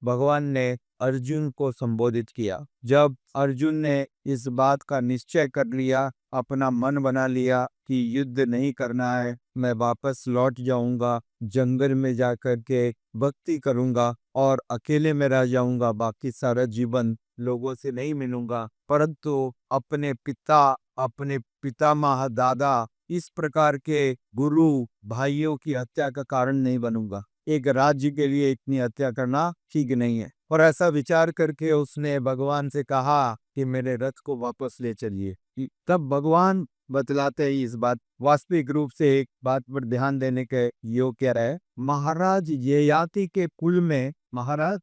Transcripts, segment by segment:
भगवान ने अर्जुन को संबोधित किया। जब अर्जुन ने इस बात का निश्चय कर लिया, अपना मन बना लिया कि युद्ध नहीं करना है, मैं वापस लौट जाऊंगा, जंगल में जाकर के भक्ति करूंगा और अकेले में रह जाऊंगा, बाकी सारा जीवन लोगों से नहीं मिलूंगा, परंतु अपने पितामह दादा इस प्रकार के गुरु भाइयों की हत्या का कारण नहीं बनूंगा। एक राज्य के लिए इतनी हत्या करना ठीक नहीं है। और ऐसा विचार करके उसने भगवान से कहा कि मेरे रथ को वापस ले चलिए। तब भगवान बतलाते ही इस बात, वास्तविक रूप से एक बात पर ध्यान देने के योग्य है। महाराज ययाति के कुल में महाराज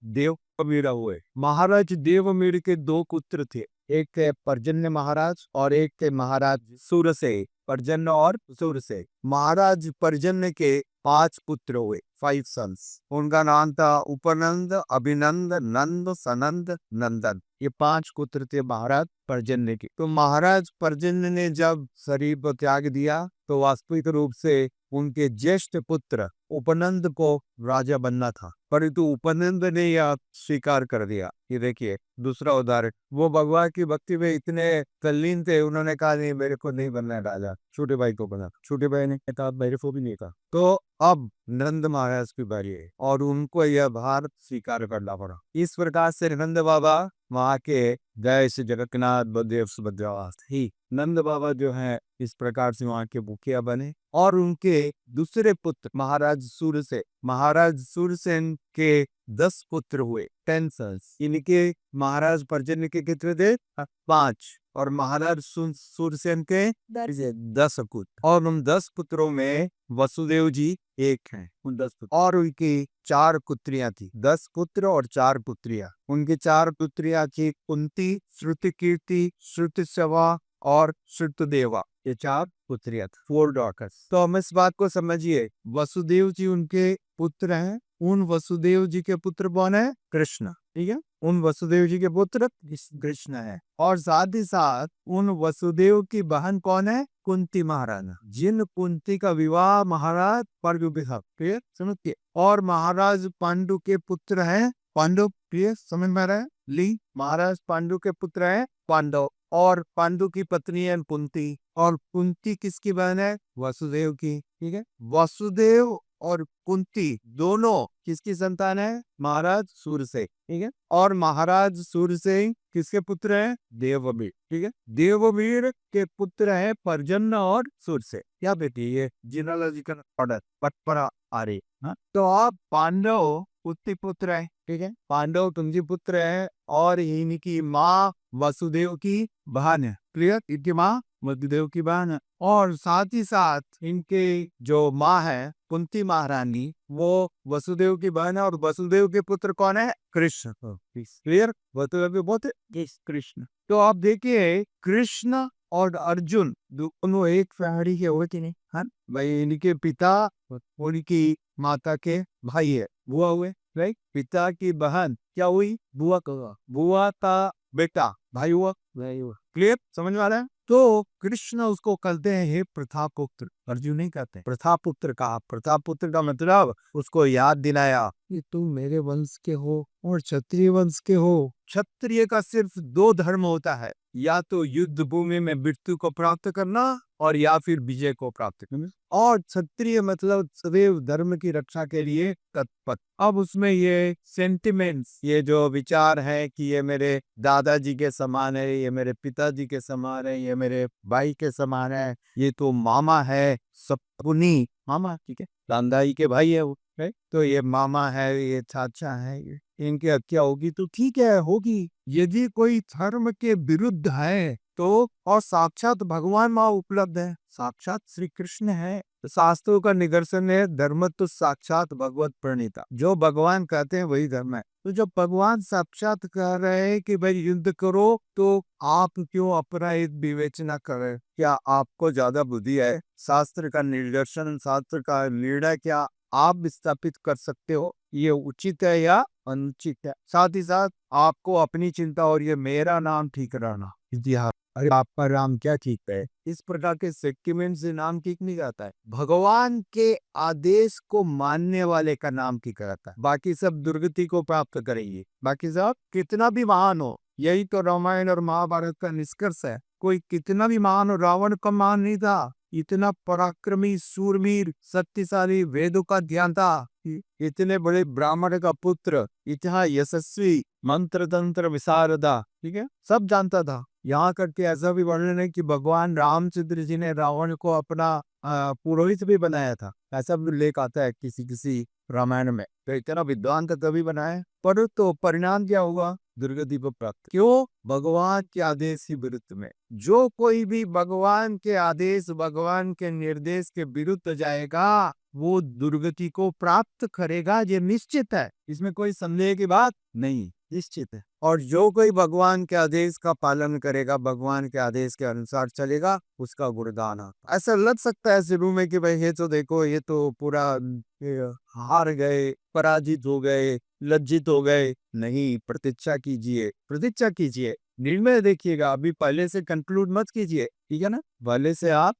देवमीर हुए। महाराज देवमीर के दो पुत्र थे, एक थे पर्जन्य महाराज और एक थे महाराज सूरसेन। पर्जन्य और सूरसेन। महाराज पर्जन्य के 5 पुत्र हुए, 5 सन्स। उनका नाम था उपनंद, अभिनंद, नंद, सनंद, नंदन। ये 5 पुत्र थे महाराज पर्जन्य के। तो महाराज पर्जन्य ने जब शरीर को त्याग दिया तो वास्तविक रूप से उनके ज्येष्ठ पुत्र उपनंद को राजा बनना था, परंतु उपनंद ने यह स्वीकार कर दिया। ये देखिए दूसरा उदाहरण, वो भगवान की भक्ति में इतने तल्लीन थे, उन्होंने कहा नहीं मेरे को नहीं बनना है राजा, छोटे भाई को बना। छोटे भाई ने कहा मेरे को भी नहीं कहा। तो अब नंद महाराज की बारी है और उनको यह भार स्वीकार करना पड़ा। इस प्रकार से नंद बाबा वहां के गए से जगन्नाथ बलदेव सुभद्रा ही नंद बाबा जो है इस प्रकार से वहां के मुखिया बने। और उनके दूसरे पुत्र महाराज सूरसेन के 10 पुत्र हुए, 10 सन्स। इनके महाराज पर्जन्य के कितने थे? 5। और महाराज सूरसेन के 10 पुत्र। और उन 10 पुत्रों में वसुदेव जी एक हैं। उन 10 पुत्र और उनकी 4 पुत्रियां थी। 10 पुत्र और 4 पुत्रियां। उनकी 4 पुत्रियां थी कुंती, श्रुतिकीर्ति, श्रुतिसेवा और श्रुतदेवा। ये 4 पुत्रियां थी, 4 डॉटर्स। तो हम इस बात को समझिए, वसुदेव जी उनके पुत्र हैं। उन वसुदेव जी के पुत्र कौन है? कृष्ण। ठीक है, उन वसुदेव जी के पुत्र कृष्ण है। और साथ ही साथ उन वसुदेव की बहन कौन है? कुंती महारानी, जिन कुंती का विवाह महाराज समझिए। और महाराज पांडु के पुत्र हैं पांडव। प्रिय समझ में रहे ली, महाराज पांडु के पुत्र हैं पांडव। और पांडु की पत्नी है कुंती। और कुंती किसकी बहन है? वसुदेव की। ठीक है, वसुदेव और कुंती दोनों किसकी संतान है? महाराज सूरसेन। ठीक है, और महाराज सूरसेन किसके पुत्र हैं? देववीर। ठीक है, देववीर के पुत्र हैं पर्जन्य और सूरसेन। क्या बेटी ये जिनोलॉजिकल ऑर्डर परंपरा आ रही है। तो आप पांडव कुंती पुत्र है। ठीक है, पांडव कुंती पुत्र है और इनकी माँ वसुदेव की बहन है। क्लियर? इनकी माँ वसुदेव की बहन है। और साथ ही साथ इनके जो माँ है कुंती महारानी, वो वसुदेव की बहन है। और वसुदेव के पुत्र कौन है? कृष्ण। क्लियर? वसुदेव के पुत्र कृष्ण। तो आप देखिए कृष्ण और अर्जुन दोनों एक फैमिली के हुए कि नहीं? हाँ भाई, इनके पिता उनकी माता के भाई है, बुआ हुए। राइट, पिता की बहन क्या हुई? बुआ का बेटा भाई हुआ। क्लियर? समझ में आ रहा है? तो कृष्ण उसको कहते हैं हे प्रतापपुत्र। अर्जुन नहीं कहते प्रतापपुत्र का। प्रतापपुत्र का मतलब उसको याद दिलाया कि तुम मेरे वंश के हो और क्षत्रिय वंश के हो। क्षत्रिय का सिर्फ 2 धर्म होता है, या तो युद्ध भूमि में मृत्यु को प्राप्त करना और या फिर विजय को प्राप्त करना। और क्षत्रिय मतलब सदैव धर्म की रक्षा के लिए तत्पर। अब उसमें ये सेंटिमेंट्स, ये जो विचार है कि ये मेरे दादाजी के समान है, ये मेरे पिताजी के समान है, ये मेरे भाई के समान है, ये तो मामा है, सपुनी मामा। ठीक है, दादाई के भाई है वो। तो ये मामा है, ये चाचा है, इनकी हत्या होगी तो ठीक है, होगी। यदि कोई धर्म के विरुद्ध है तो, और साक्षात भगवान वहां उपलब्ध है, साक्षात श्री कृष्ण है, तो शास्त्रों का निदर्शन है धर्म तो साक्षात भगवत प्रणीता। जो भगवान कहते हैं वही धर्म है। तो जब भगवान साक्षात कह रहे हैं कि भाई युद्ध करो, तो आप क्यों अपना हित विवेचना करें? क्या आपको ज्यादा बुद्धि है? शास्त्र का निदर्शन, शास्त्र का निर्णय क्या आप विस्थापित कर सकते हो? ये उचित है या अनुचित है? साथ ही साथ आपको अपनी चिंता और ये मेरा नाम ठीक रहना। इतिहास अरे आपका राम क्या ठीक है। इस प्रकार के सेंटिमेंट से नाम ठीक नहीं करता है। भगवान के आदेश को मानने वाले का नाम ठीक करता है। बाकी सब दुर्गति को प्राप्त करेंगे। बाकी सब कितना भी महान हो, यही तो रामायण और महाभारत का निष्कर्ष है। कोई कितना भी महान हो, रावण का महान नहीं था। इतना पराक्रमी, सूरवीर, शक्तिशाली, वेदों का ज्ञान था, इतने बड़े ब्राह्मण का पुत्र, इतना यशस्वी, मंत्र तंत्र विशारदा, ठीक है, सब जानता था। यहाँ करके ऐसा भी वर्णन है कि भगवान रामचंद्र जी ने रावण को अपना पुरोहित भी बनाया था। ऐसा भी उल्लेख आता है किसी किसी रामायण में। तो इतना विद्वान का तभी बनाया, पर तो परिणाम क्या हुआ? दुर्गति को प्राप्त। क्यों? भगवान के आदेश के विरुद्ध में। जो कोई भी भगवान के आदेश, भगवान के निर्देश के विरुद्ध जाएगा, वो दुर्गति को प्राप्त करेगा, ये निश्चित है। इसमें कोई संदेह की बात नहीं, निश्चित है। और जो कोई भगवान के आदेश का पालन करेगा, भगवान के आदेश के अनुसार चलेगा, उसका गुणगान आता। ऐसा लग सकता है शुरू में कि भाई ये तो देखो, ये तो पूरा हार गए, पराजित हो गए, लज्जित हो गए। नहीं, प्रतीक्षा कीजिए, प्रतीक्षा कीजिए, निर्णय देखिएगा। अभी पहले से कंक्लूड मत कीजिए, ठीक है ना। पहले से आप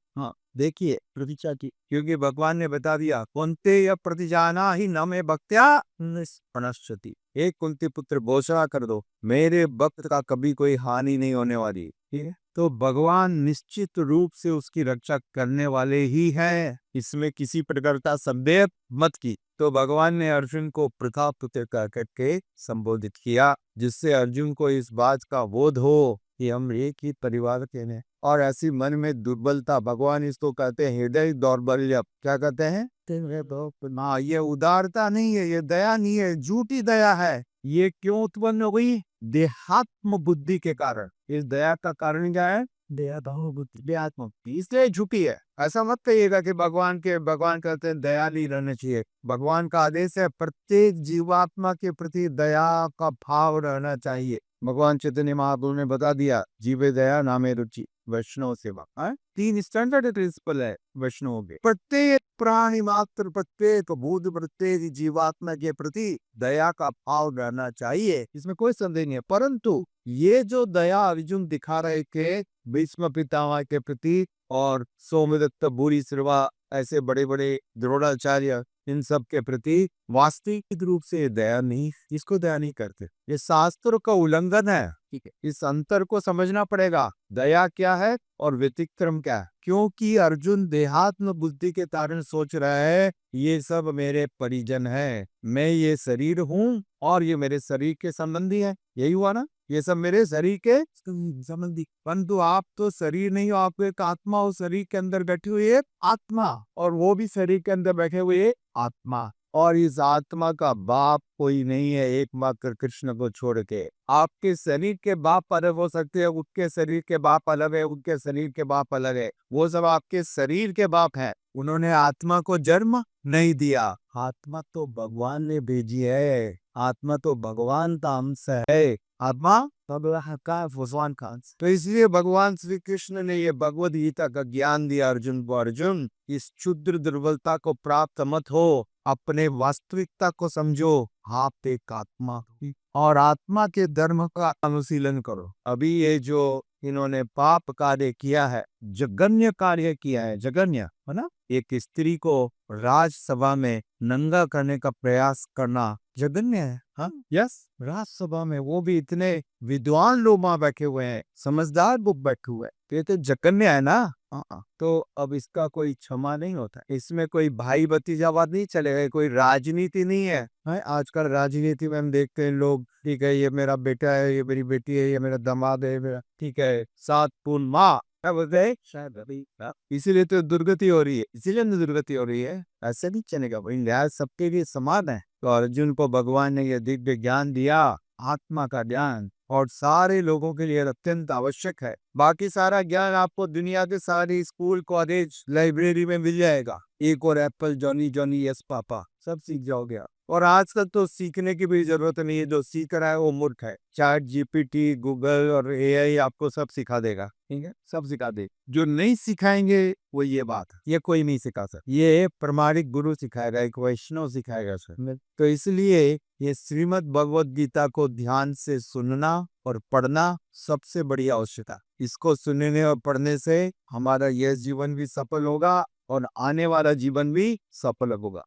देखिए, प्रतीक्षा की, क्योंकि भगवान ने बता दिया, कुंती या प्रतिजाना ही न में भक्त्या निष्पनश्यति। एक कुंती पुत्र घोषणा कर दो, मेरे भक्त का कभी कोई हानि नहीं होने वाली, ठीक है। तो भगवान निश्चित रूप से उसकी रक्षा करने वाले ही हैं, इसमें किसी प्रकार का संदेह मत की। तो भगवान ने अर्जुन को प्रताप पुत्र करके संबोधित किया, जिससे अर्जुन को इस बात का बोध हो कि हम एक ही परिवार के हैं। और ऐसी मन में दुर्बलता, भगवान इसको कहते हैं हृदय दौर्बल्य। क्या कहते हैं? हाँ, ये उदारता नहीं है, ये दया नहीं है, झूठी दया है। ये क्यों उत्पन्न हुई? देहात्म बुद्धि के कारण। इस दया का कारण क्या है? देहात्म, इसलिए झूठी है। ऐसा मत कहिएगा कि भगवान कहते हैं दयालु रहना चाहिए। भगवान का आदेश है प्रत्येक जीवात्मा के प्रति दया का भाव रहना चाहिए। भगवान चैतन्य महाप्रभु ने बता दिया, जीवे दया नामे रुचि वैष्णव सेवा। 3 स्टैंडर्ड प्रिंसिपल है वैष्णव के। प्रत्येक प्राणी मात्र, प्रत्येक भूत, प्रत्येक जीवात्मा के प्रति दया का भाव रहना चाहिए, इसमें कोई संदेह नहीं है। परंतु ये जो दया अर्जुन दिखा रहे थे भीष्म पितामह के प्रति और सौम्यदत्त, भूरी श्रवा, ऐसे बड़े बड़े द्रोणाचार्य, इन सब के प्रति वास्तविक रूप से दया नहीं, इसको दया नहीं करते। ये शास्त्रों का उल्लंघन है, ठीक है। इस अंतर को समझना पड़ेगा, दया क्या है और व्यतिक्रम क्या है। क्योंकि अर्जुन देहात्म बुद्धि के कारण सोच रहा है ये सब मेरे परिजन है, मैं ये शरीर हूँ और ये मेरे शरीर के संबंधी है। यही हुआ ना, ये सब मेरे शरीर के संबंधी। परंतु आप तो शरीर नहीं हो, आप एक आत्मा हो, शरीर के अंदर बैठी हुई एक आत्मा, और वो भी शरीर के अंदर बैठे हुए आत्मा। और इस आत्मा का बाप कोई नहीं है एकमात्र कृष्ण को छोड़ के। आपके शरीर के बाप अलग हो सकते हैं, उनके शरीर के बाप अलग है, उनके शरीर के बाप अलग है। वो सब आपके शरीर के बाप है, उन्होंने आत्मा को जन्म नहीं दिया। आत्मा तो भगवान ने भेजी है, आत्मा तो भगवान का अंश है, आत्मा भगवान का अंश। तो इसलिए भगवान श्री कृष्ण ने ये भगवद गीता का ज्ञान दिया अर्जुन को। अर्जुन, इस क्षुद्र दुर्बलता को प्राप्त मत हो, अपने वास्तविकता को समझो। आप एक आत्मा हो और आत्मा के धर्म का अनुशीलन करो। अभी ये जो इन्होंने पाप कार्य किया है, जघन्य कार्य किया है, जघन्य है ना। एक स्त्री को राजसभा में नंगा करने का प्रयास करना जघन्य है। हाँ, यस, राजसभा में, वो भी इतने विद्वान लोग वहां बैठे हुए हैं, समझदार लोग बैठे हुए हैं, तो ये तो जघन्य है ना। तो अब इसका कोई क्षमा नहीं होता, इसमें कोई भाई भतीजावाद नहीं चलेगा, कोई राजनीति नहीं है। आजकल राजनीति में हम देखते हैं लोग, ठीक है ये मेरा बेटा है, ये मेरी बेटी है, ये मेरा दामाद है, मेरा, ठीक है, 7 पूर्ण माँ, क्या बोलते हैं, शायद अभी, इसीलिए तो दुर्गति हो रही है, इसीलिए दुर्गति हो रही है। ऐसे नहीं चलेगा भाई, न्याय सबके लिए समान है। तो अर्जुन को भगवान ने यह दिव्य ज्ञान दिया, आत्मा का ज्ञान, और सारे लोगों के लिए अत्यंत आवश्यक है। बाकी सारा ज्ञान आपको दुनिया के सारे स्कूल, कॉलेज, लाइब्रेरी में मिल जाएगा। एक और Apple Johnny Johnny yes papa, सब सीख जाओगे आप। और आजकल तो सीखने की भी जरूरत नहीं है, जो सीख रहा है वो मूर्ख है। चैट जीपीटी, गूगल और एआई आपको सब सिखा देगा, ठीक है, सब सिखा दे। जो नहीं सिखाएंगे वो ये बात है, ये कोई नहीं सिखा सकता, ये प्रामाणिक गुरु सिखाएगा, एक वैष्णव सिखाएगा सर। तो इसलिए ये श्रीमद् भगवत गीता को ध्यान से सुनना और पढ़ना सबसे बड़ी आवश्यकता। इसको सुनने और पढ़ने से हमारा यह जीवन भी सफल होगा और आने वाला जीवन भी सफल होगा।